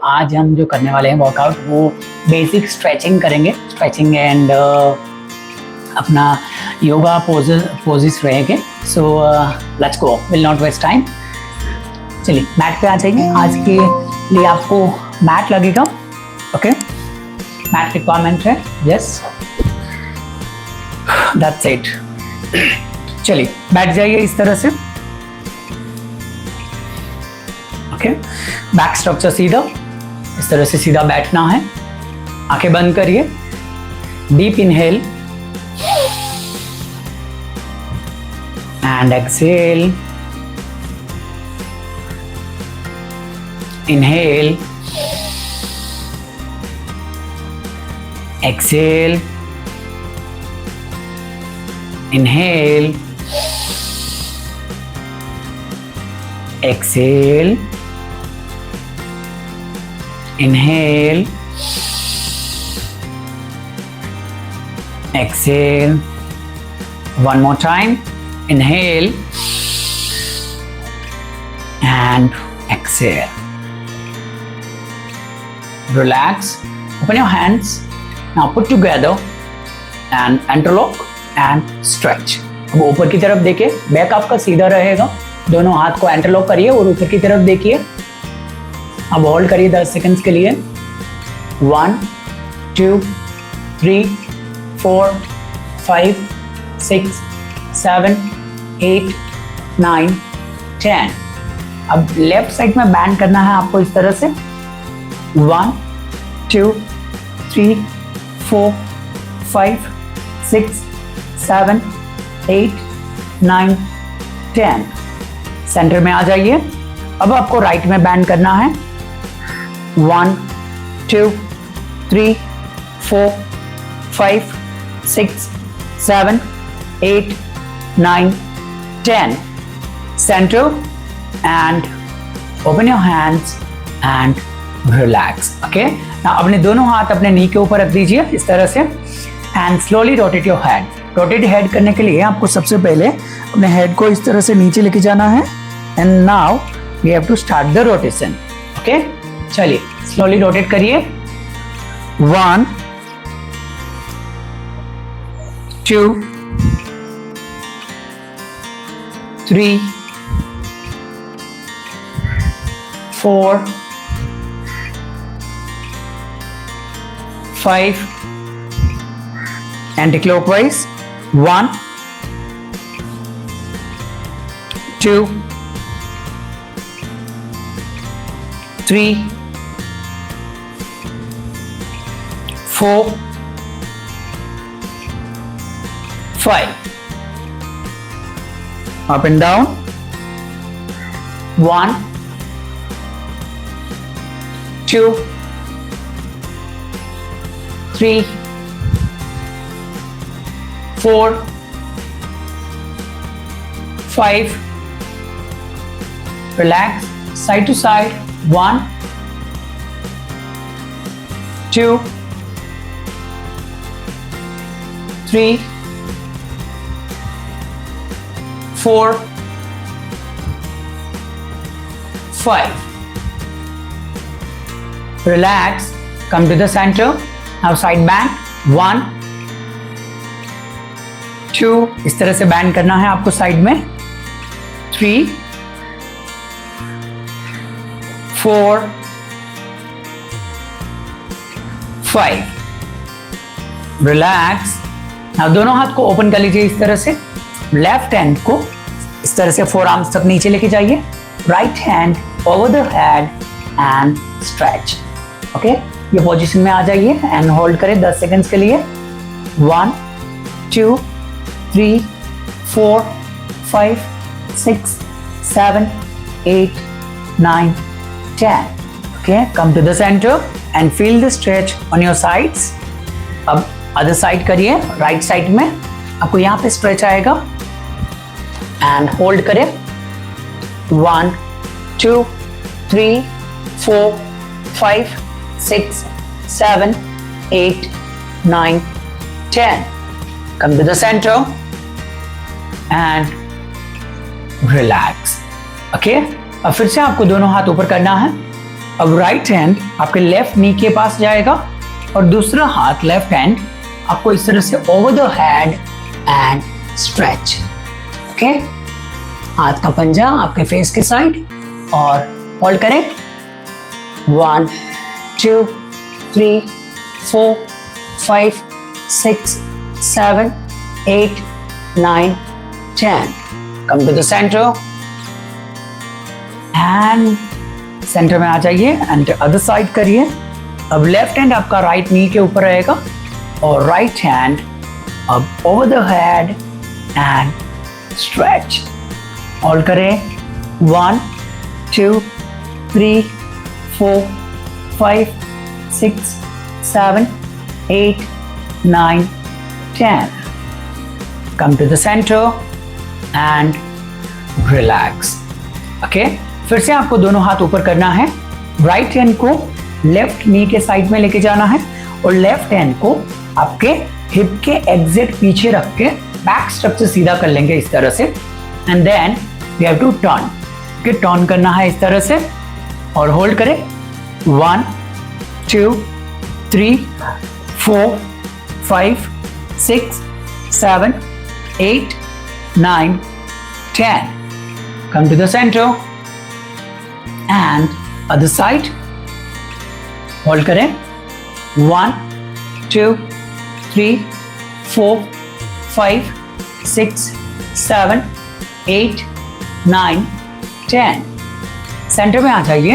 आज हम जो करने वाले हैं वर्कआउट वो बेसिक स्ट्रेचिंग करेंगे, स्ट्रेचिंग एंड अपना योगा पोजेस रहेंगे। So let's go, will not waste time. चलिए मैट पे आ जाइए। आज के लिए आपको मैट लगेगा, ओके? मैट रिक्वायरमेंट है, यस, दैट्स इट। चलिए बैठ जाइए इस तरह से, ओके? बैक स्ट्रक्चर सीधा, इस तरह से सीधा बैठना है। आंखें बंद करिए, deep inhale and exhale, inhale, exhale, inhale, exhale, inhale, exhale. One more time, inhale and exhale. Relax, open your hands, now put together and interlock and stretch. अब ऊपर की तरफ देखिए, बैक आपका सीधा रहेगा, दोनों हाथ को इंटरलॉक करिए और ऊपर की तरफ देखिए। अब होल्ड करिए 10 सेकंड्स के लिए। 1 2 3 4 5 6 7 8 9 10। अब लेफ्ट साइड में बैंड करना है आपको इस तरह से। 1 2 3 4 5 6 7 8 9 10। सेंटर में आ जाइए। अब आपको राइट में बैंड करना है। 1 2 3 4 5 6 7 8 9 10। Center and open your hands and relax. Okay? Now अपने दोनों हाथ अपने नी के ऊपर रख दीजिए इस तरह से and slowly rotate your head. Rotate head करने के लिए आपको सबसे पहले अपने हेड को इस तरह से नीचे लेके जाना है and now we have to start the rotation, okay? चलिए स्लोली रोटेट करिए। 1 2 3 4 5 anti-clockwise। 1 2 3 4 5 up and down। 1 2 3 4 5 relax, side to side। 1 2 3 4 5 relax, come to the center। now side bend। 1 2 इस तरह से बैंड करना है आपको साइड में। 3 4 5 रिलैक्स। अब दोनों हाथ को ओपन कर लीजिए इस तरह से। लेफ्ट हैंड को इस तरह से फोर आर्म्स तक नीचे लेके जाइए। Right hand over the head and stretch, okay? ये पोजीशन में आ जाइए एंड होल्ड करें 10 सेकंड्स के लिए। 1 2 3 4 5 6 7 8 9 10। Okay, come to the center and feel the stretch on your sides। अब अदर साइड करिए, राइट साइड में आपको यहाँ पे स्ट्रेच आएगा एंड होल्ड करें। 1 2 3 4 5 6 7 8 9 10। Come to the center and relax, okay? अब फिर से आपको दोनों हाथ ऊपर करना है अब राइट हैंड आपके लेफ्ट नी के पास जाएगा और दूसरा हाथ लेफ्ट हैंड आपको इस तरह से over the head and stretch. Okay, हाथ का पंजा आपके फेस के साइड और होल्ड करें। 1 2 3 4 5 6 7 8 9 10। Come to the centre and centre में आ जाइए एंड अदर साइड करिए। अब लेफ्ट हैंड आपका राइट नी के ऊपर रहेगा और राइट हैंड अब over the head and stretch. Hold करें। 1 2 3 4 5 6 7 8 9 10। Come to the center and relax. Okay? फिर से आपको दोनों हाथ ऊपर करना है। राइट हैंड को लेफ्ट नी के साइड में लेके जाना है और लेफ्ट हैंड को आपके हिप के एग्जिट पीछे रख के बैक स्टेप से सीधा कर लेंगे इस तरह से। And then we have to turn. Okay, turn करना है इस तरह से और होल्ड करें। 1 2 3 4 5 6 7 8 9 10। Come to the center and other side. Hold करें। 1 2 3 4 5 6 7 8 9 10। सेंटर में आ जाइए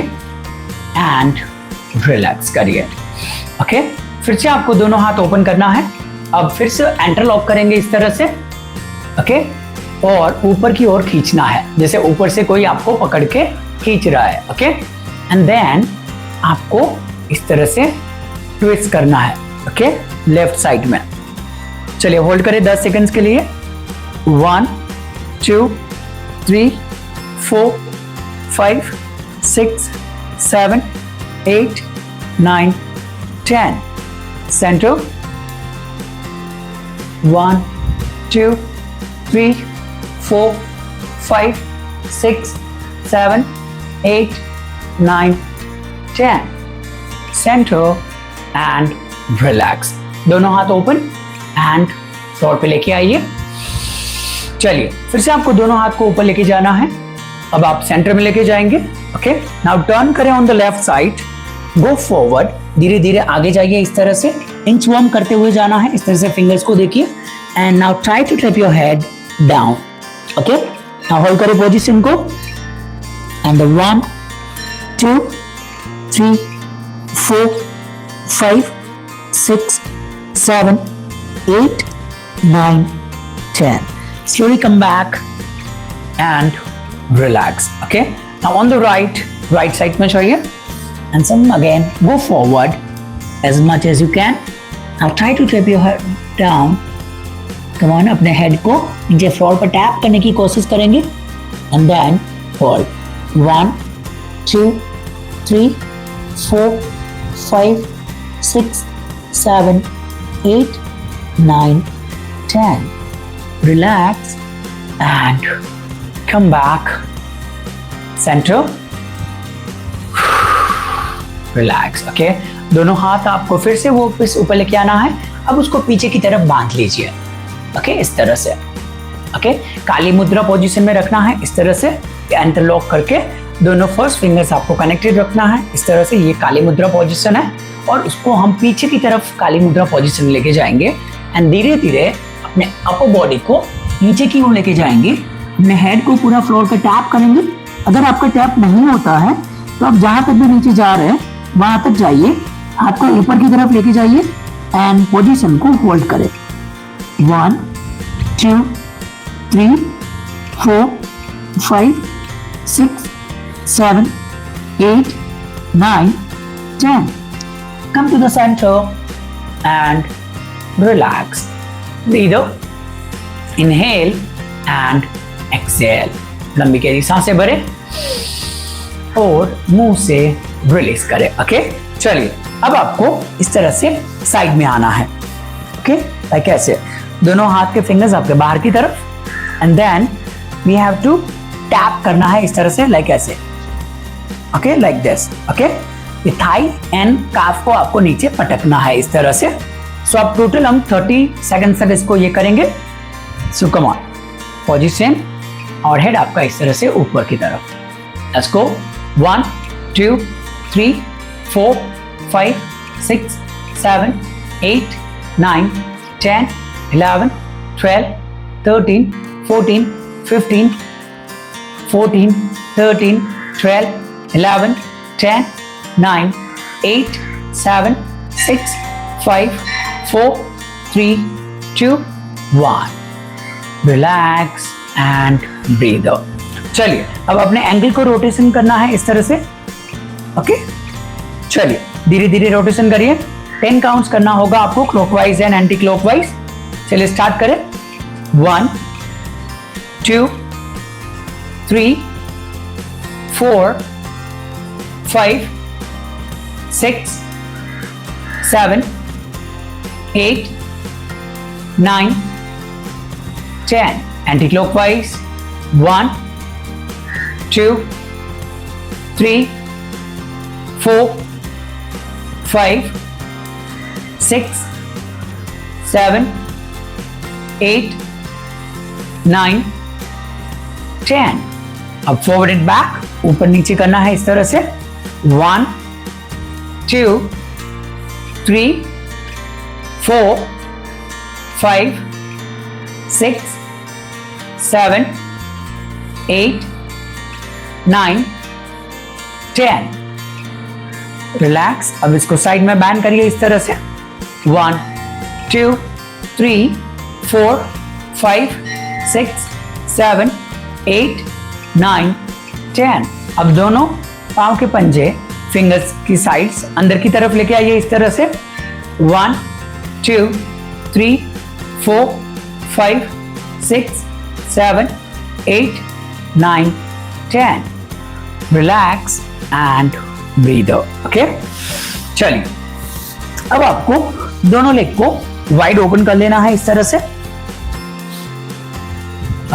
एंड रिलैक्स करिए। ओके, फिर से आपको दोनों हाथ ओपन करना है। अब फिर से एंटर लॉक करेंगे इस तरह से। ओके, और ऊपर की ओर खींचना है, जैसे ऊपर से कोई आपको पकड़ के खींच रहा है। ओके, एंड देन आपको इस तरह से ट्विस्ट करना है। ओके, लेफ्ट साइड में। चलिए होल्ड करें 10 सेकंड्स के लिए। 1 2 3 4 5 6 7 8 9 10। सेंटर। 1 2 3 4 5 6 7 8 9 10। Center and relax। दोनों हाथ ओपन एंड फ्लोर पे लेके आइए। चलिए फिर से आपको दोनों हाथ को ऊपर लेके जाना है। अब आप सेंटर में लेके जाएंगे। ओके, नाउ टर्न करें on the left side. Go forward, धीरे धीरे आगे जाइए इस तरह से। इंच वार्म करते हुए जाना है इस तरह से। फिंगर्स को देखिए and now try to tap your head down. Okay, now hold करें पोजीशन को and 1 2 3 4 5 6 7 8 9 10। Slowly come back and relax. Okay, now on the right side में चाहिए and some again go forward as much as you can. Now try to tap your head down. Come on, अपने head को नीचे floor पर tap करने की कोशिश करेंगे and then hold. 1 2 3 4 5 6 7 8 9 10. Relax and come back. Center. Relax. Okay. दोनों हाथ आपको फिर से वो ऊपर लेके आना है। अब उसको पीछे की तरफ बांध लीजिए। ओके, इस तरह से। ओके, काली मुद्रा पोजीशन में रखना है इस तरह से। इंटरलॉक करके दोनों फर्स्ट फिंगर्स आपको कनेक्टेड रखना है इस तरह से। ये काली मुद्रा पोजीशन है और उसको हम पीछे की तरफ काली मुद्रा पोजीशन में लेके जाएंगे एंड धीरे धीरे अपने अपर बॉडी को नीचे की ओर लेके जाएंगे। अपने हेड को पूरा फ्लोर पे टैप करेंगे। अगर आपका टैप नहीं होता है तो आप जहां तक भी नीचे जा रहे हैं वहां तक जाइए। हाथ को ऊपर की तरफ लेके जाइए एंड पोजीशन को होल्ड करें। 1 2 3 4 5 6 7 8 9 10। Come to the center and relax. Breathe out. Inhale and exhale. लंबी गहरी सांसें भरें और मुंह से रिलीज करें। ओके, चलिए अब आपको इस तरह से साइड में आना है। ओके, लाइक ऐसे दोनों हाथ के फिंगर्स आपके बाहर की तरफ and then we have to tap करना है इस तरह से, लाइक ऐसे। Okay, like this. ओके, ये थाई एंड काफ को आपको नीचे पटकना है इस तरह से। सो अब टोटल हम 30 सेकंड तक इसको ये करेंगे। सो कम ऑन, पोजीशन और हेड आपका इस तरह से ऊपर की तरफ। Let's go. 1 2 3 4 5 6 7 8 9 10 11 12 13 14 15 14 13 12 11 10 9 8 7 6 5 4 3 2 1। Relax and breathe out. चलिए अब अपने एंगल को रोटेशन करना है इस तरह से। ओके, चलिए धीरे धीरे रोटेशन करिए। 10 काउंट्स करना होगा आपको, क्लॉकवाइज एंड एंटी क्लॉकवाइज। चलिए स्टार्ट करें। 1 2 3 4 5 6 7 8 9 10 anti-clockwise। 1 2 3 4 5 6 7 8 9 10। अब फॉरवर्ड एंड बैक, ऊपर नीचे करना है इस तरह से। 1 2 3 4 5 6 7 8 9 10। रिलैक्स। अब इसको साइड में बैन करिए इस तरह से। 1 2 3 4 5 6 7 8 9 10। अब दोनों पांव के पंजे फिंगर्स की साइड्स अंदर की तरफ लेके आइए इस तरह से। 1 2 3 4 5 6 7 8 9 10। Relax and breathe out. Okay, चलिए अब आपको दोनों लेग को वाइड ओपन कर लेना है इस तरह से।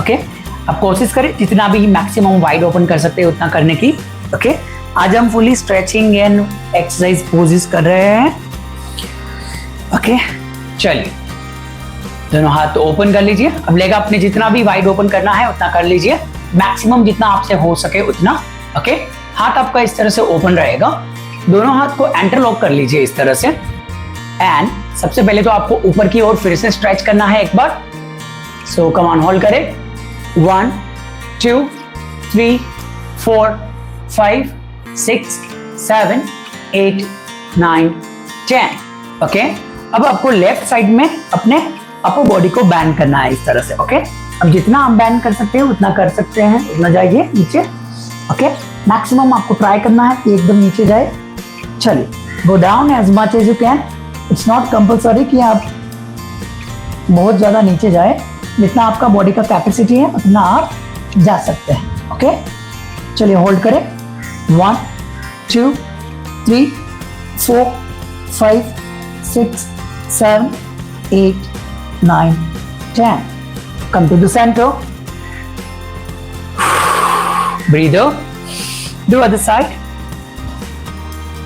ओके, अब कोशिश करें जितना भी मैक्सिमम वाइड ओपन कर सकते हैं उतना करने की। ओके, आज हम fully stretching and exercise poses कर रहे हैं। ओके, चलिए दोनों हाथ ओपन कर लीजिए। अब लेग अपने जितना भी वाइड ओपन करना है उतना कर लीजिए, मैक्सिमम जितना आपसे हो सके उतना। ओके, हाथ आपका इस तरह से ओपन रहेगा। दोनों हाथ को इंटरलॉक कर लीजिए इस तरह से। एंड सबसे पहले तो आपको ऊपर की ओर फिर से स्ट्रेच करना है एक बार। सो कम ऑन, होल्ड करें। 1 2 3 4 5 6 7 8 9 10। ओके, अब आपको लेफ्ट साइड में अपने अपर बॉडी को बैंड करना है इस तरह से। ओके, अब जितना आप बैंड कर सकते हैं उतना कर सकते हैं, उतना जाइए नीचे। ओके, मैक्सिमम आपको ट्राई करना है कि एकदम नीचे जाए। चलिए, go down as much as you can. It's not compulsory कि आप बहुत ज्यादा नीचे जाए, जितना आपका बॉडी का कैपेसिटी है उतना आप जा सकते हैं। ओके, चलिए होल्ड करें। 1 2 3 4 5 6 7 8 9 10। Come to the center. Breathe out. Do other side.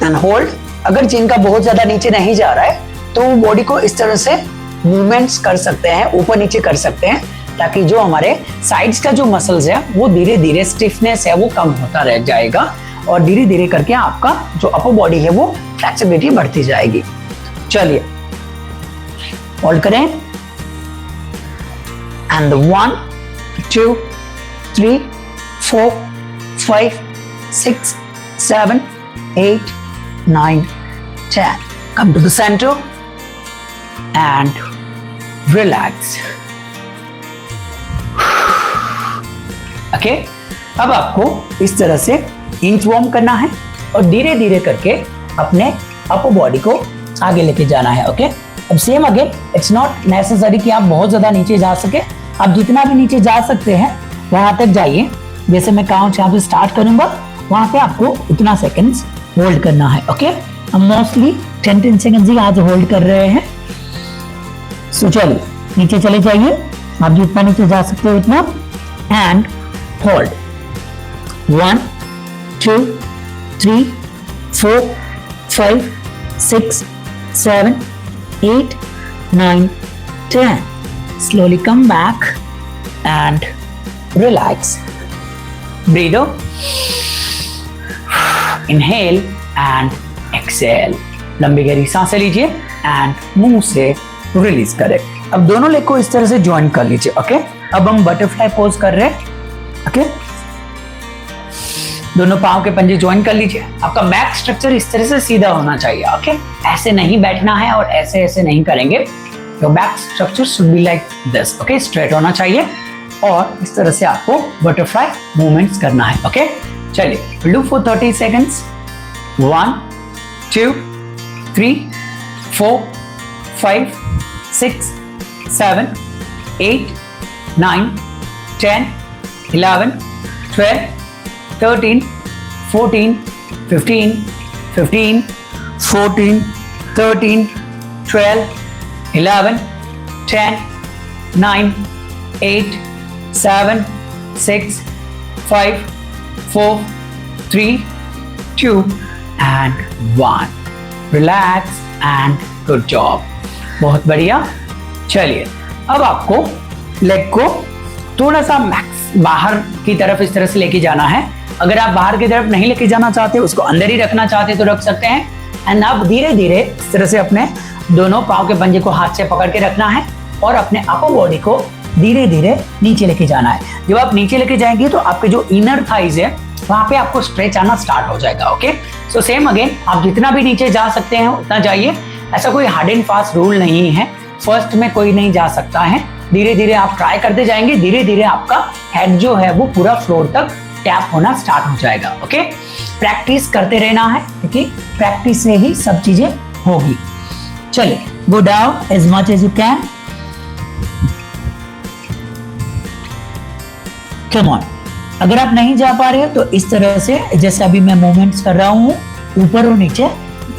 And hold. अगर जिनका बहुत ज्यादा नीचे नहीं जा रहा है तो वो बॉडी को इस तरह से मूवमेंट्स कर सकते हैं, ऊपर नीचे कर सकते हैं, ताकि जो हमारे साइड्स का जो मसल्स है वो धीरे धीरे स्टिफनेस है वो कम होता रह जाएगा और धीरे धीरे करके आपका जो अपर बॉडी है वो फ्लेक्सिबिलिटी बढ़ती जाएगी। चलिए होल्ड करें। And 1 2 3 4 5 6 7 8 9 10। Come to the center and relax. Okay, अब आपको इस तरह से इंच वार्म करना है और धीरे धीरे करके अपने अपर बॉडी को आगे लेके जाना है। ओके, अब same again, it's not necessary कि आप बहुत ज्यादा नीचे जा सके, आप जितना भी नीचे जा सकते हैं वहां तक जाइए। जैसे मैं काउंट यहाँ पे स्टार्ट करूंगा वहां पे आपको उतना सेकंड्स होल्ड करना है। ओके, हम मोस्टली 10 सेकंड्स ही आज होल्ड कर रहे हैं। सो चलिए नीचे चले जाइए, आप जितना नीचे जा सकते हो उतना, and hold. 1 2 3, 4, 5, 6, 7, 8, 9, 10. Slowly come back and relax. Breathe out. Inhale and exhale. लंबी गहरी सांसें लीजिए एंड मुंह से रिलीज करें. अब दोनों लेग को इस तरह से ज्वाइन कर लीजिए. ओके, अब हम बटरफ्लाई पोज कर रहे हैं. ओके, दोनों पांव के पंजे ज्वाइन कर लीजिए. आपका बैक स्ट्रक्चर इस तरह से सीधा होना चाहिए. ओके, ऐसे नहीं बैठना है और ऐसे ऐसे नहीं करेंगे. Your back structure should be like this. Okay, straight होना चाहिए और इस तरह से आपको बटरफ्लाई मूवमेंट्स करना है. ओके, चलिए do for 30 seconds. 1, 2, 3, 4, 5, 6, 7, 8, 9, 10, 11, 12, 13, 14, 15, 15, 14, 13, 12, 11, 10, 9, 8, 7, 6, 5, 4, 3, 2 and 1. Relax and good job. बहुत बढ़िया. चलिए अब आपको लेग को थोड़ा सा मैक्स बाहर की तरफ इस तरह से लेके जाना है. अगर आप बाहर की तरफ नहीं लेके जाना चाहते, उसको अंदर ही रखना चाहते तो रख सकते हैं. एंड अब धीरे धीरे इस तरह से अपने दोनों पाँव के पंजे को हाथ से पकड़ के रखना है और अपने अपर बॉडी को धीरे धीरे नीचे लेके जाना है. जब आप नीचे लेके जाएंगे तो आपके जो इनर थाइज है वहां पे आपको स्ट्रेच आना स्टार्ट हो जाएगा. ओके, सो सेम अगेन आप जितना भी नीचे जा सकते हैं उतना जाइए. ऐसा कोई हार्ड एंड फास्ट रूल नहीं है. फर्स्ट में कोई नहीं जा सकता है. धीरे धीरे आप ट्राई करते जाएंगे. धीरे धीरे आपका हेड जो है वो पूरा फ्लोर तक टैप होना स्टार्ट हो जाएगा. ओके, प्रैक्टिस करते रहना है क्योंकि प्रैक्टिस से ही सब चीजें होगी. चलिए go down as much as you can. Come on. अगर आप नहीं जा पा रहे हो तो इस तरह से जैसे अभी मैं मूवमेंट्स कर रहा हूँ ऊपर और नीचे,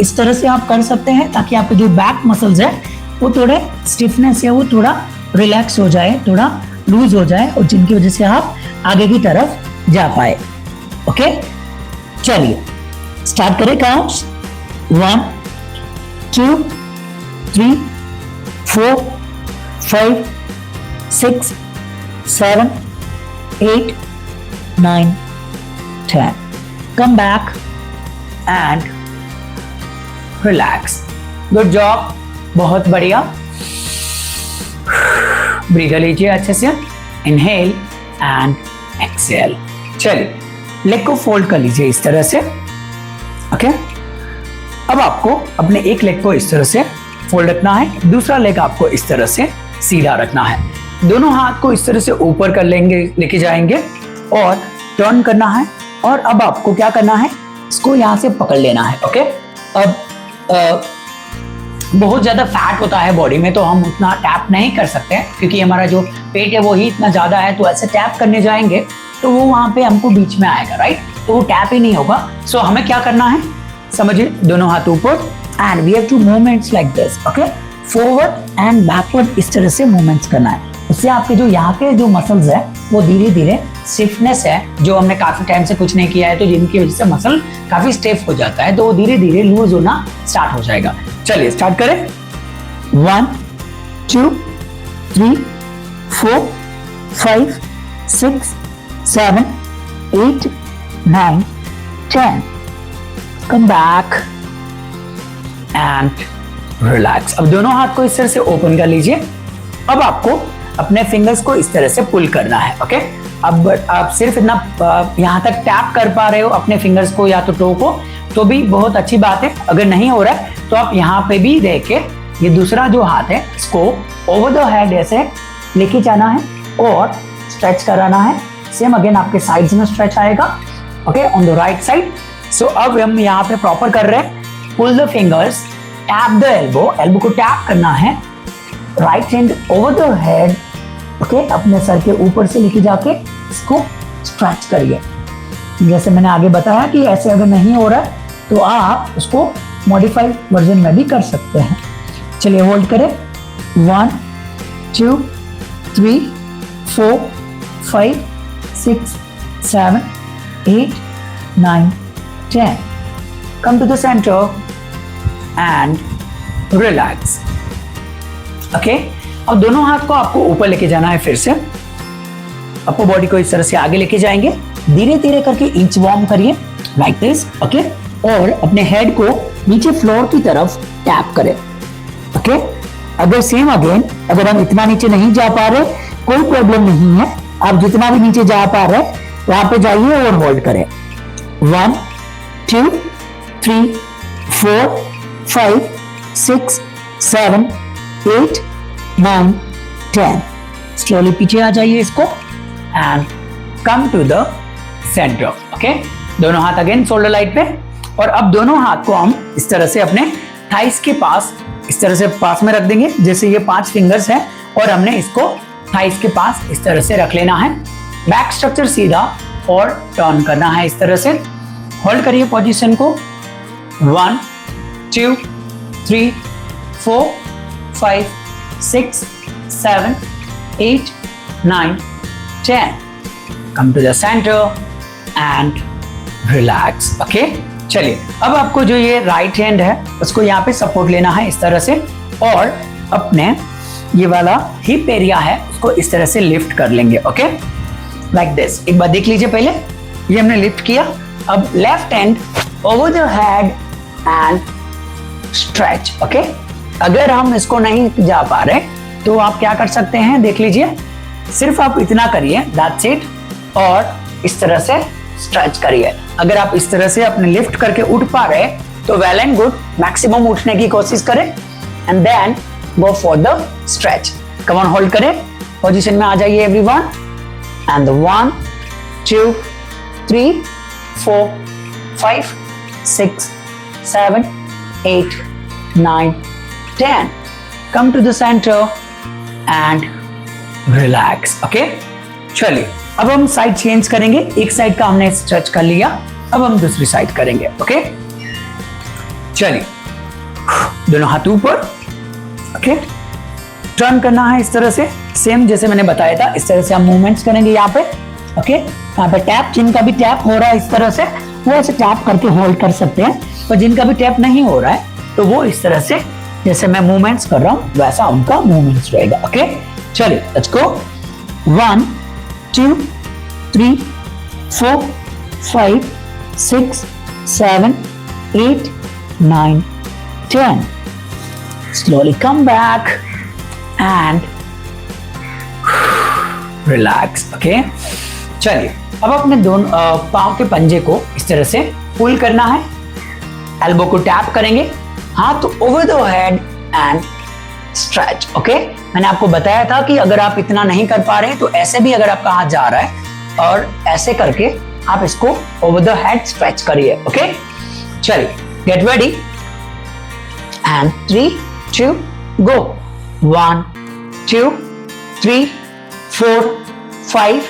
इस तरह से आप कर सकते हैं ताकि आपके जो बैक मसल्स है वो थोड़े स्टिफनेस है वो थोड़ा रिलैक्स हो जाए, थोड़ा लूज हो जाए और जिनकी वजह से आप आगे की तरफ जा पाए. ओके, चलिए स्टार्ट करें. Counts 1, 2, 3, 4, 5, 6, 7, 8, 9, 10. Come back and relax. Good job. बहुत बढ़िया. ब्रीथ लीजिए अच्छे से. Inhale and exhale. चलिए लेग को फोल्ड कर लीजिए इस तरह से. ओके, अब आपको अपने एक लेग को इस तरह से फोल्ड रखना है, दूसरा लेग आपको इस तरह से सीधा रखना है. दोनों हाथ को इस तरह से ऊपर कर लेंगे, लेके जाएंगे और टर्न करना है. और अब आपको क्या करना है, इसको यहाँ से पकड़ लेना है. ओके, अब बहुत ज्यादा फैट होता है बॉडी में तो हम उतना टैप नहीं कर सकते हैं क्योंकि हमारा जो पेट है वो ही इतना ज्यादा है. तो ऐसे टैप करने जाएंगे तो वो वहां पे हमको बीच में आएगा, राइट? तो वो टैप ही नहीं होगा. सो हमें क्या करना है समझिए, दोनों हाथ ऊपर and we have to movements like this. Okay, forward and backward इस तरह से मूवमेंट्स करना है. उससे आपके जो यहाँ के जो मसल्स है वो धीरे धीरे स्टिफनेस है जो हमने काफी टाइम से कुछ नहीं किया है तो जिनकी वजह से मसल काफी स्टिफ हो जाता है तो वो धीरे धीरे लूज होना स्टार्ट हो जाएगा. चलिए स्टार्ट करें. 1, 2, 3, 4, 5, 6, 7, 8, 9, 10. Come back and relax. अब दोनों हाथ को इस तरह से ओपन कर लीजिए. अब आपको अपने फिंगर्स को इस तरह से पुल करना है. ओके, अब आप सिर्फ इतना यहाँ तक टैप कर पा रहे हो अपने फिंगर्स को या तो टो को तो भी बहुत अच्छी बात है. अगर नहीं हो रहा है तो आप यहाँ पे भी रह के ये दूसरा जो हाथ है इसको ओवर द हेड ऐसे लेके जाना है और स्ट्रेच कराना है. सेम अगेन आपके साइड्स में स्ट्रेच आएगा. Okay, on the right side. So अब हम यहाँ पे प्रॉपर कर रहे हैं. Pull the fingers, tap the elbow. Elbow को टैप करना है. Right hand over the head. Okay, अपने सर के ऊपर से लेके जाके इसको स्ट्रेच करिए. जैसे मैंने आगे बताया कि ऐसे अगर नहीं हो रहा है तो आप उसको मॉडिफाइड वर्जन में भी कर सकते हैं. चलिए होल्ड करें. 1, 2, 3, 4, 5, 6, 7, 8, 9, 10. come to the center and relax. Okay? अब दोनों हाथ को आपको ऊपर लेके जाना है फिर से. अपर बॉडी को इस तरह से आगे लेके जाएंगे. धीरे धीरे करके इंच वार्म करिए लाइक दिस. ओके? और अपने हेड को नीचे फ्लोर की तरफ टैप करें. ओके? अगर सेम अगेन, अगर हम इतना नीचे नहीं जा पा रहे, कोई प्रॉब्लम नहीं है. आप जितना भी नीचे जा पा रहे वहां पे जाइए और होल्ड करें. 1 2 3 4 5 6 7 8 9 10. स्लोली पीछे आ जाइए इसको and come to the centre. Okay? दोनों हाथ अगेन शोल्डर लाइन पे. और अब दोनों हाथ को हम इस तरह से अपने थाइस के पास इस तरह से पास में रख देंगे. जैसे ये 5 फिंगर्स हैं और हमने इसको थाइस के पास इस तरह से रख लेना है. बैक स्ट्रक्चर सीधा और टर्न करना है इस तरह से. होल्ड करिए पोजीशन को. 1 2 3 4 5 6 7 8 9 10. Come to the center and relax. Okay? चलिए, अब आपको जो ये राइट हैंड है उसको यहाँ पे सपोर्ट लेना है इस तरह से. और अपने ये वाला हिप एरिया है उसको इस तरह से लिफ्ट कर लेंगे. ओके? Like this. एक बार देख लीजिए पहले. ये हमने लिफ्ट किया. अब left hand over the head and stretch. Okay? अगर हम इसको नहीं जा पा रहे तो आप क्या कर सकते हैं देख लीजिए. सिर्फ आप इतना करिए, दैट्स इट. और इस तरह से स्ट्रेच करिए. अगर आप इस तरह से अपने लिफ्ट करके उठ पा रहे तो वेल एंड गुड. मैक्सिमम उठने की कोशिश करें and then go for the stretch. Come on, hold करें. पोजीशन में आ जाइए everyone. And 1 2 3 4 5 6 7 8 9 10. Come to the center and relax. Okay? चलिए, अब हम साइड चेंज करेंगे. एक साइड का हमने स्ट्रेच कर लिया, अब हम दूसरी साइड करेंगे. ओके? चलिए, दोनों हाथ ऊपर. ओके? टर्न करना है इस तरह से. सेम जैसे मैंने बताया था इस तरह से हम मूवमेंट्स करेंगे यहाँ पे. ओके? यहाँ पे टैप, जिनका भी टैप हो रहा है इस तरह से वो ऐसे टैप करके होल्ड कर सकते हैं. और जिनका भी टैप नहीं हो रहा है तो वो इस तरह से जैसे मैं मूवमेंट्स कर रहा हूँ वैसा उनका मूवमेंट्स रहेगा. ओके? चलिए, let's go. 1 2 3 4 5 6 7 8 9 10. Slowly come back and relax. Okay? चलिए, अब अपने दोनों पाँव के पंजे को इस तरह से पुल करना है. एल्बो को टैप करेंगे. हाथ over the head and stretch. Okay? मैंने आपको बताया था कि अगर आप इतना नहीं कर पा रहे तो ऐसे भी अगर आपका हाथ जा रहा है और ऐसे करके आप इसको ओवर द हेड स्ट्रेच करिए. ओके? चलिए, get ready and 3 2 go. 1 2 3 4 5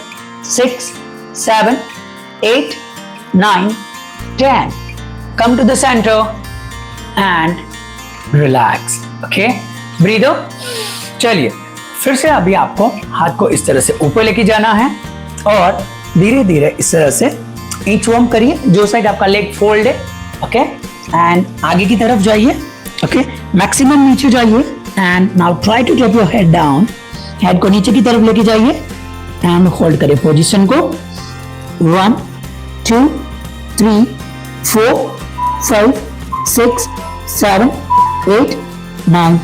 6 7 8 9 10. Come to the center and relax. Okay? Breathe out. चलिए, फिर से अभी आपको हाथ को इस तरह से ऊपर लेके जाना है और धीरे धीरे इस तरह से इंच वार्म करिए. जो साइड आपका लेग फोल्ड है. ओके? एंड आगे की तरफ जाइए. ओके? मैक्सिमम नीचे जाइए and now try to drop your head down. Head को नीचे की तरफ लेके जाइए एंड होल्ड करिए पोजीशन को. 1 2 3 4 5 6 7 8 9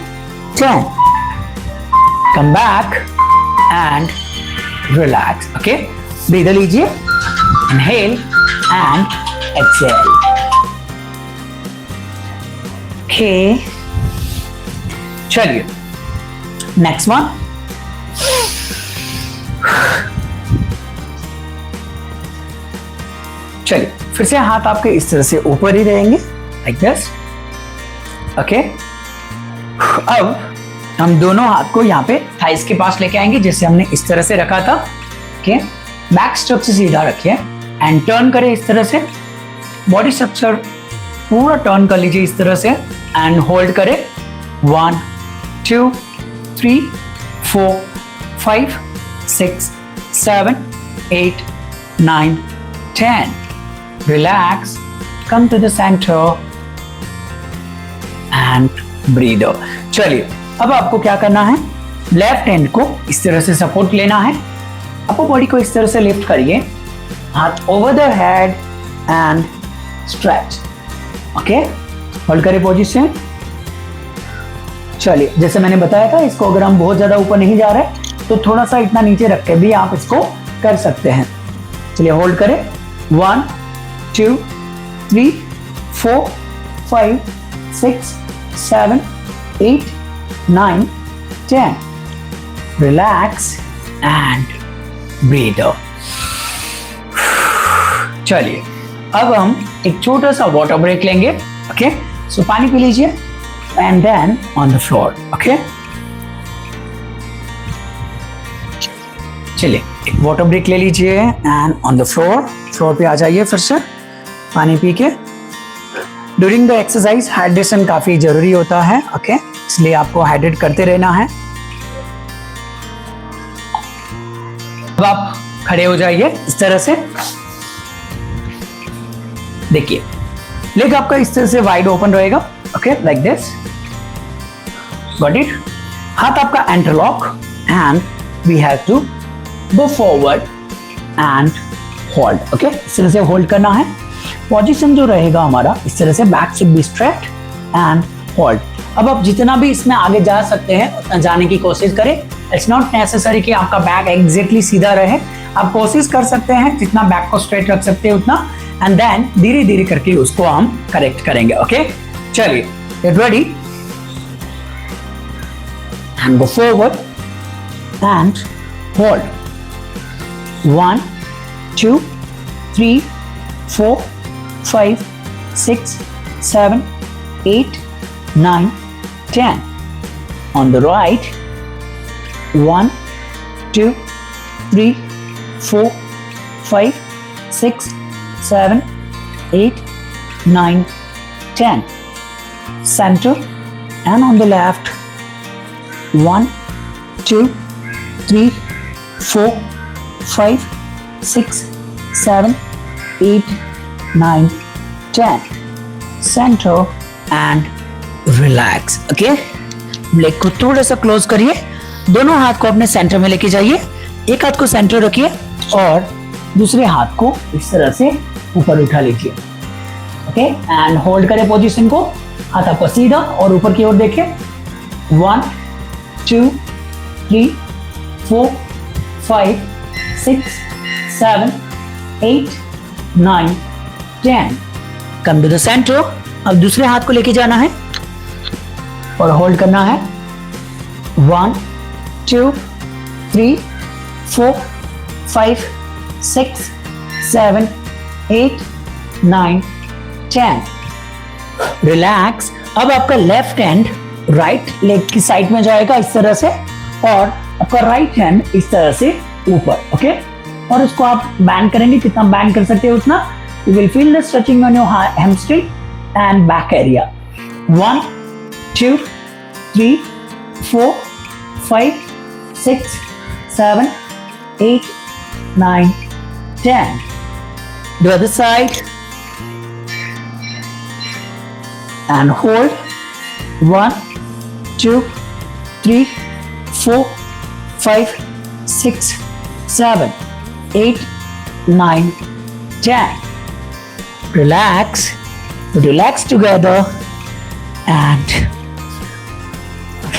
10. Come back and relax. Okay? Breathe लीजिए. Inhale and exhale. Okay. चलिए, next one. चलिए, फिर से हाथ आपके इस तरह से ऊपर ही रहेंगे like this. Okay? अब हम दोनों हाथ को यहाँ पे थाइस के पास लेके आएंगे जैसे हमने इस तरह से रखा था. ओके? बैक स्ट्रक्चर सीधा रखिए एंड टर्न करें इस तरह से. बॉडी स्ट्रक्चर पूरा टर्न कर लीजिए इस तरह से एंड होल्ड करें. 1 2 3 4 5 6 7 8 9 10. Relax come to the center and breathe out. चलिए अब आपको क्या करना है, लेफ्ट हैंड को इस तरह से सपोर्ट लेना है, अपनी बॉडी को इस तरह से लिफ्ट करिए, हाथ over the head and stretch. Okay, hold करिए पोजीशन. चलिए जैसे मैंने बताया था, इसको अगर हम बहुत ज्यादा ऊपर नहीं जा रहे तो थोड़ा सा इतना नीचे रख के भी आप इसको कर सकते हैं. चलिए होल्ड करें. 1 2 3 4 5 6 7 8 9 10. Relax and breathe out. चलिए अब हम एक छोटा सा वाटर ब्रेक लेंगे. ओके, सो पानी पी लीजिए and then on the floor. Okay, चलिए एक वाटर ब्रेक ले लीजिए एंड ऑन द फ्लोर पे आ जाइए फिर से पानी पी के. ड्यूरिंग द एक्सरसाइज हाइड्रेशन काफी जरूरी होता है. ओके, इसलिए आपको हाइड्रेट करते रहना है. अब आप खड़े हो जाइए इस तरह से. देखिए लेग आपका इस तरह से वाइड ओपन रहेगा. Okay, like this. Got it. हाथ आपका interlock and we have to go forward and hold. Okay, इस तरह से होल्ड करना है. पोजीशन जो रहेगा हमारा इस तरह से, back should be straight and hold. अब आप जितना भी इसमें आगे जा सकते हैं उतना जाने की कोशिश करें. इट्स नॉट नेसेसरी कि आपका बैक एग्जैक्टली सीधा रहे. आप कोशिश कर सकते हैं जितना बैक को स्ट्रेट रख सकते हैं उतना, एंड देन धीरे धीरे करके उसको हम करेक्ट करेंगे. ओके, चलिए get ready and go forward and hold. 1 2 3 4 5 6 7 8 9 10. On the right, 1 2 3 4 5 6 7 8 9 10. Center, and on the left, 1 2 3 4 5 6 7 8 9 10. Center and relax. Okay, leg को थोड़ा सा क्लोज करिए. दोनों हाथ को अपने सेंटर में लेके जाइए. एक हाथ को सेंटर रखिए और दूसरे हाथ को इस तरह से ऊपर उठा लीजिए. ओके, एंड होल्ड करें पोजीशन को. हाथ आपको सीधा और ऊपर की ओर देखें. 1 2 3 4 5 6 7 8 9 10. Come to the centre. अब दूसरे हाथ को लेके जाना है और होल्ड करना है. 1 2 3 4 5 6 7 8 9 10. रिलैक्स. अब आपका लेफ्ट हैंड राइट लेग की साइड में जाएगा इस तरह से, और आपका राइट हैंड इस तरह से ऊपर. ओके, और इसको आप बैंड करेंगे. कितना बैंड कर सकते हैं उतना. You will feel the stretching on your hamstring and back area. 1 2 3 4 5 6 7 8 9 10. The other side and hold. 1 2 3 4 5 6 7 8 9 10. Relax together and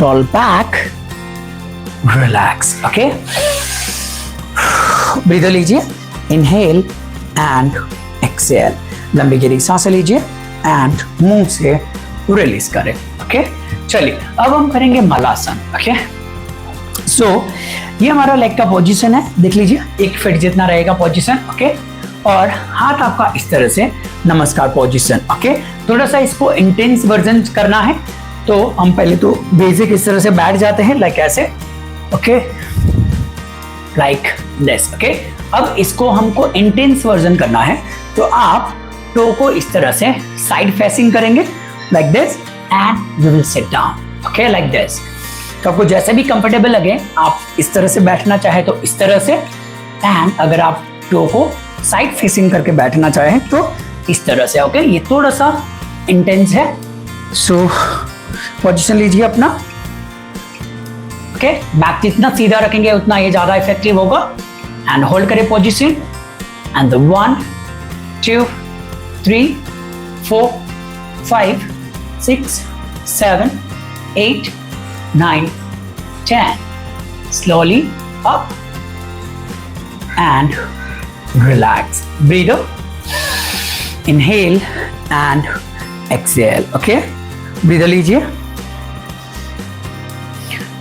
roll back. Relax. Okay, breathe लीजिए. Inhale and exhale. लंबी गहरी सांसें लीजिए एंड मुंह से रिलीज करें. ओके, चलिए अब हम करेंगे मलासन. ओके, सो ये हमारा लेग का पोजीशन है. देख लीजिए 1 फीट जितना रहेगा पोजीशन. ओके, और हाथ आपका इस तरह से नमस्कार पोजीशन. ओके, थोड़ा सा इसको इंटेंस वर्जन करना है तो हम पहले तो बेसिक इस तरह से बैठ जाते हैं लाइक ऐसे. Okay, like this. ओके, अब इसको हमको इंटेंस वर्जन करना है तो आप टो को इस तरह से साइड फेसिंग करेंगे like this and we will sit down. Okay, like this. तो आपको जैसे भी कंफर्टेबल लगे, आप इस तरह से बैठना चाहे तो इस तरह से, एंड अगर आप टो को साइड फेसिंग करके बैठना चाहें तो इस तरह से। ओके, ये थोड़ा सा इंटेंस है, सो पोजीशन लीजिए अपना। ओके, बैक जितना सीधा रखेंगे उतना ये ज्यादा इफेक्टिव होगा। एंड होल्ड करें position, and 1 2 3 4 5 6 7 8 9 10. Slowly up and relax. Breathe up. Inhale and exhale. Okay, breathe लीजिए।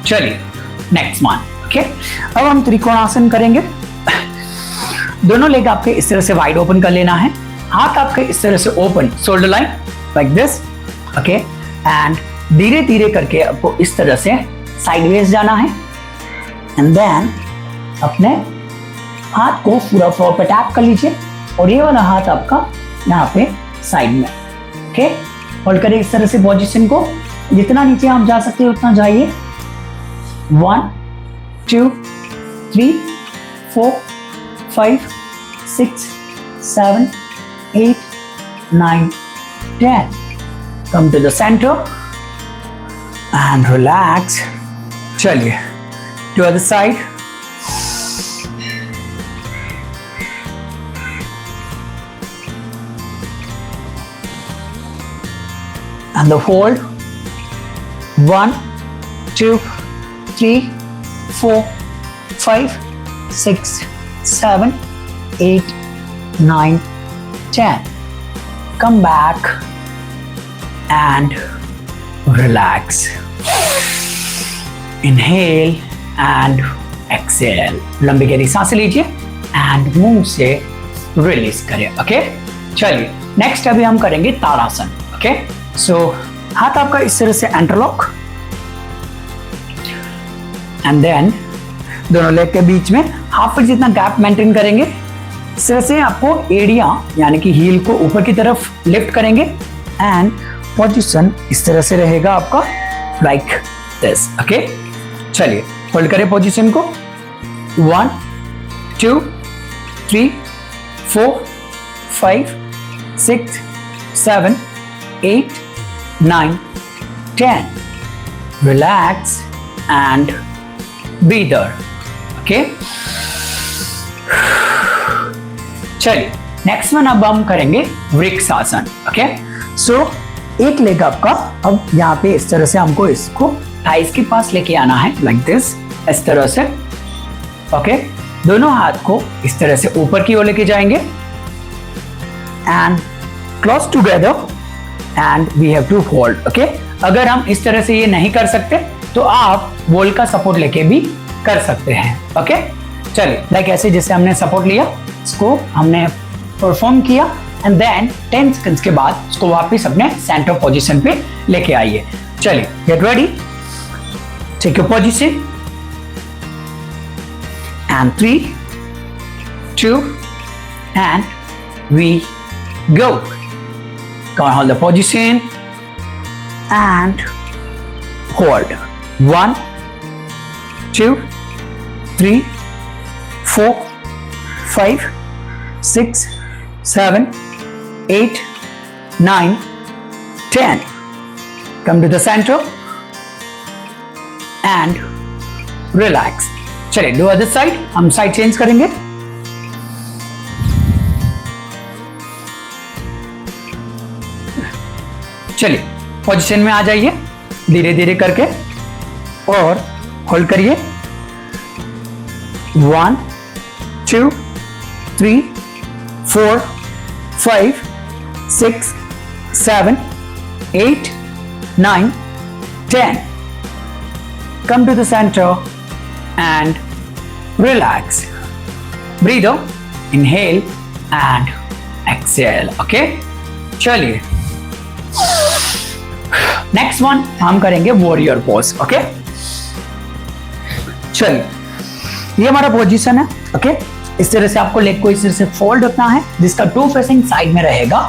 चलिए नेक्स्ट वन। ओके, अब हम त्रिकोणासन करेंगे। दोनों लेग आपके इस तरह से वाइड ओपन कर लेना है, हाथ आपके इस तरह से open, shoulder line like this. Okay, and धीरे धीरे करके आपको इस तरह से साइडवेज जाना है, एंड देन अपने हाथ को पूरा फ्लोर पे टैप कर लीजिए, और ये वाला हाथ आपका यहाँ पे साइड में। ओके, होल्ड करें इस तरह से पोजीशन को, जितना नीचे आप जा सकते हैं उतना जाइए। 1 2 3 4 5 6 7 8 9 10. Come to the center and relax. चलिए to other side. And the hold. 1 2 3 4 5 6 7 8 9 10. Come back and relax. Inhale and exhale. लंबी गहरी सांस लीजिए एंड मुंह से रिलीज करें। ओके, चलिए नेक्स्ट अभी हम करेंगे ताड़ासन। ओके, सो हाथ आपका इस तरह से इंटरलॉक, एंड देन दोनों लेग के बीच में हाफ फीट जितना गैप मेंटेन करेंगे। इस तरह से आपको एड़ियां यानी कि हील को ऊपर की तरफ लिफ्ट करेंगे, एंड पोजीशन इस तरह से रहेगा आपका लाइक दिस। ओके, चलिए होल्ड करें पोजीशन को। 1 2 3 4 5 6 7 8 9 10. Relax and breather. Okay, चलिए नेक्स्ट वन अब हम करेंगे वृक्षासन। ओके, सो एक लेग आपका अब यहाँ पे इस तरह से हमको इसको थाइस के पास लेके आना है लाइक दिस, इस तरह से। ओके, दोनों हाथ को इस तरह से ऊपर की ओर लेके जाएंगे and close together, and we have to hold. Okay, अगर हम इस तरह से ये नहीं कर सकते तो आप वॉल का सपोर्ट लेके भी कर सकते हैं। ओके, चलिए लाइक ऐसे जैसे हमने सपोर्ट लिया, इसको हमने परफॉर्म किया, एंड देन 10 सेकंड्स के बाद इसको वापस अपने सेंटर पोजीशन पे लेके आइए। चलिए get ready, take your position, and 3 2 and we go. Go on, hold the position and hold. 1 2 3 4 5 6 7 8 9 10. Come to the center and relax. चलिए डू अदर साइड, हम साइड चेंज करेंगे। चलिए पोजीशन में आ जाइए धीरे धीरे करके, और होल्ड करिए। 1 2 3 4 5 6 7 8 9 10. Come to the center and relax. Breathe out, inhale and exhale. Okay, चलिए नेक्स्ट वन हम करेंगे वॉरियर पोज। ओके, चलिए ये हमारा पोजीशन है। ओके, इस तरह से आपको लेग को इस तरह से फोल्ड रखना है, जिसका टो फेसिंग साइड में रहेगा,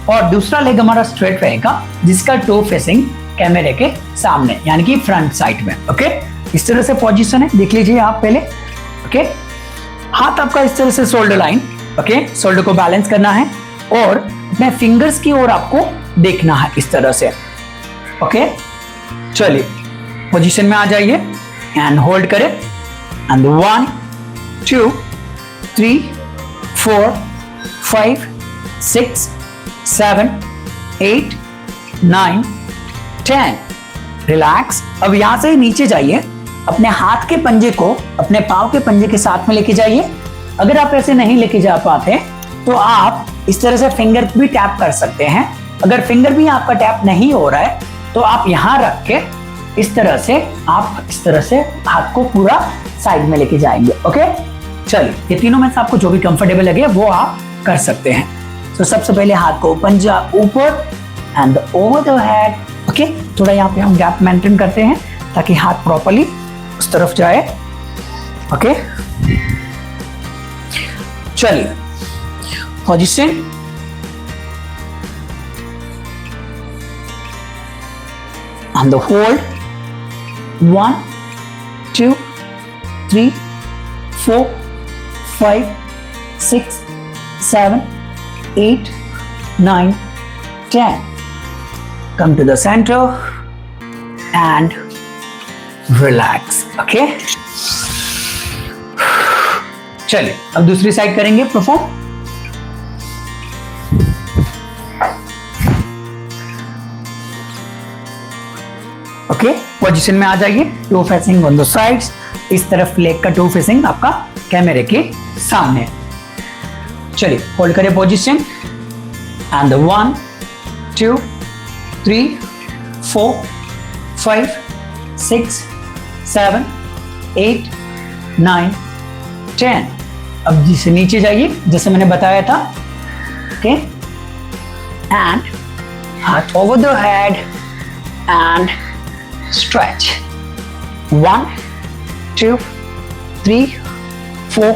और दूसरा लेग हमारा स्ट्रेट रहेगा, जिसका टो फेसिंग कैमरे के सामने यानी कि फ्रंट साइड में। ओके, इस तरह से पोजीशन है, देख लीजिए आप पहले। ओके, हाथ आपका इस तरह से शोल्डर लाइन। ओके, शोल्डर को बैलेंस करना है, और अपने फिंगर्स की ओर आपको देखना है इस तरह से। ओके, चलिए पोजीशन में आ जाइए एंड होल्ड करें एंड 1 2 3 4 5 6 7 8 9 10। रिलैक्स। अब यहां से नीचे जाइए, अपने हाथ के पंजे को अपने पांव के पंजे के साथ में लेके जाइए। अगर आप ऐसे नहीं लेके जा पाते तो आप इस तरह से फिंगर भी टैप कर सकते हैं। अगर फिंगर भी आपका टैप नहीं हो रहा है तो आप यहां रख के इस तरह से हाथ को पूरा साइड में लेके जाएंगे। ओके, चलिए ये तीनों में से आपको जो भी कंफर्टेबल लगे वो आप कर सकते हैं। तो सबसे पहले हाथ को पंजा ऊपर and over the head. Okay, थोड़ा यहाँ पे हम गैप मेंटेन करते हैं ताकि हाथ प्रॉपर्ली उस तरफ जाए। ओके, चलिए position on the hold 1 2 3 4 5 6 7 8 9 10। come to the center and relax। okay, चलिए अब दूसरी साइड करेंगे परफॉर्म। ओके, पोजीशन में आ जाइए, two facing on the sides. इस तरफ लेग का टू फेसिंग आपका कैमरे के सामने। चलिए होल्ड करें पोजीशन एंड 1 2 3 4 5 6 7 8 9 10। अब जिसे नीचे जाइए जैसे मैंने बताया था। ओके, एंड हाथ over the head and stretch 1 2 3 4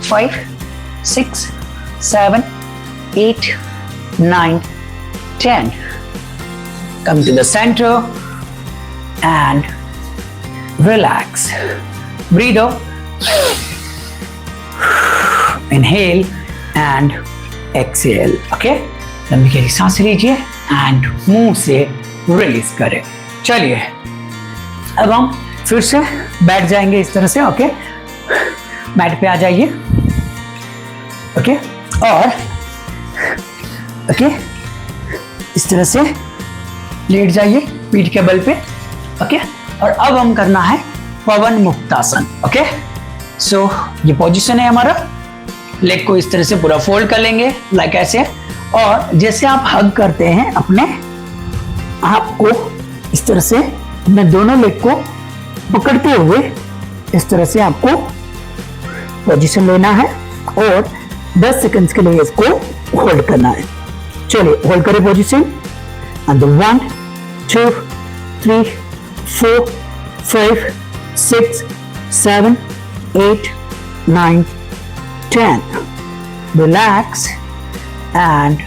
5 6 7 8 9 10। come to the center and relax। breathe out, inhale and exhale। okay, लंबी गहरी सांस लीजिए एंड मुंह से रिलीज करें। चलिए अब हम फिर से बैठ जाएंगे इस तरह से। ओके, मैट पे आ जाइए। ओके, और ओके इस तरह से लेट जाइए पीठ के बल पे। ओके, और अब हम करना है पवन मुक्तासन। ओके, सो ये पोजीशन है हमारा। लेग को इस तरह से पूरा फोल्ड कर लेंगे लाइक ऐसे, और जैसे आप हग करते हैं अपने आप को, इस तरह से अपने दोनों लेग को पकड़ते हुए इस तरह से आपको पोजीशन लेना है और 10 सेकंड्स के लिए इसको होल्ड करना है। चलिए होल्ड करें position and 1 2 3 4 5 6 7 8 9 10। relax and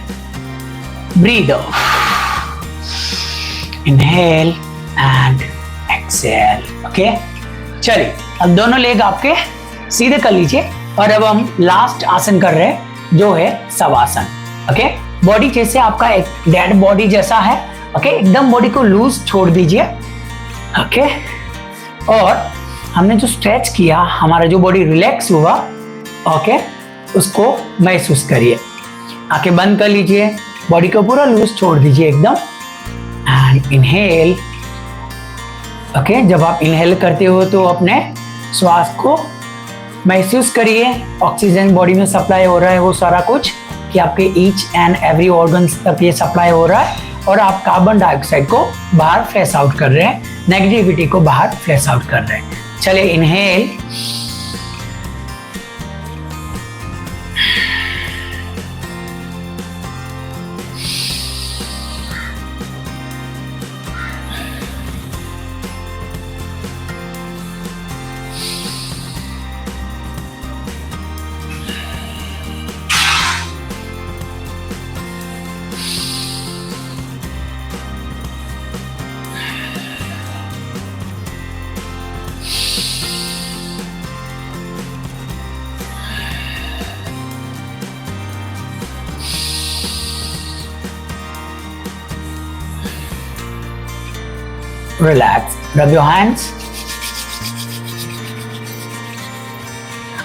breathe out, inhale and exhale। Okay, चलिए अब दोनों लेग आपके सीधे कर लीजिए और अब हम लास्ट आसन कर रहे हैं जो है शवासन। ओके, बॉडी जैसे आपका एक डेड बॉडी जैसा है। ओके, एकदम बॉडी को लूज छोड़ दीजिए। ओके, और हमने जो स्ट्रेच किया, हमारा जो बॉडी रिलैक्स हुआ, ओके, उसको महसूस करिए। आंखें बंद कर लीजिए, बॉडी को पूरा लूज छोड़ दीजिए एकदम एंड इनहेल। ओके, जब आप इनहेल करते हो तो अपने श्वास को महसूस करिए, ऑक्सीजन बॉडी में सप्लाई हो रहा है, वो सारा कुछ कि आपके ईच एंड एवरी ऑर्गन्स तक ये सप्लाई हो रहा है और आप कार्बन डाइऑक्साइड को बाहर फ्लैश आउट कर रहे हैं, नेगेटिविटी को बाहर फ्लैश आउट कर रहे हैं। चलिए inhale, relax, rub your hands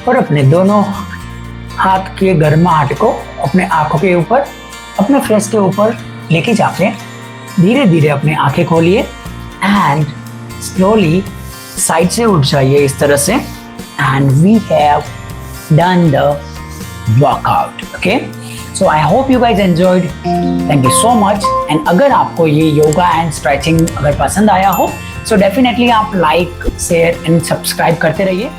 और अपने दोनों हाथ के गर्माहट को अपने आंखों के ऊपर, अपने फेस के ऊपर लेके जाके धीरे धीरे अपनी आंखें खोलिए एंड स्लोली साइड से उठ जाइए इस तरह से and we have done the workout. Okay, so I hope you guys enjoyed, thank you so much. And अगर आपको ये योगा एंड स्ट्रेचिंग अगर पसंद आया हो सो डेफिनेटली आप लाइक शेयर एंड सब्सक्राइब करते रहिए।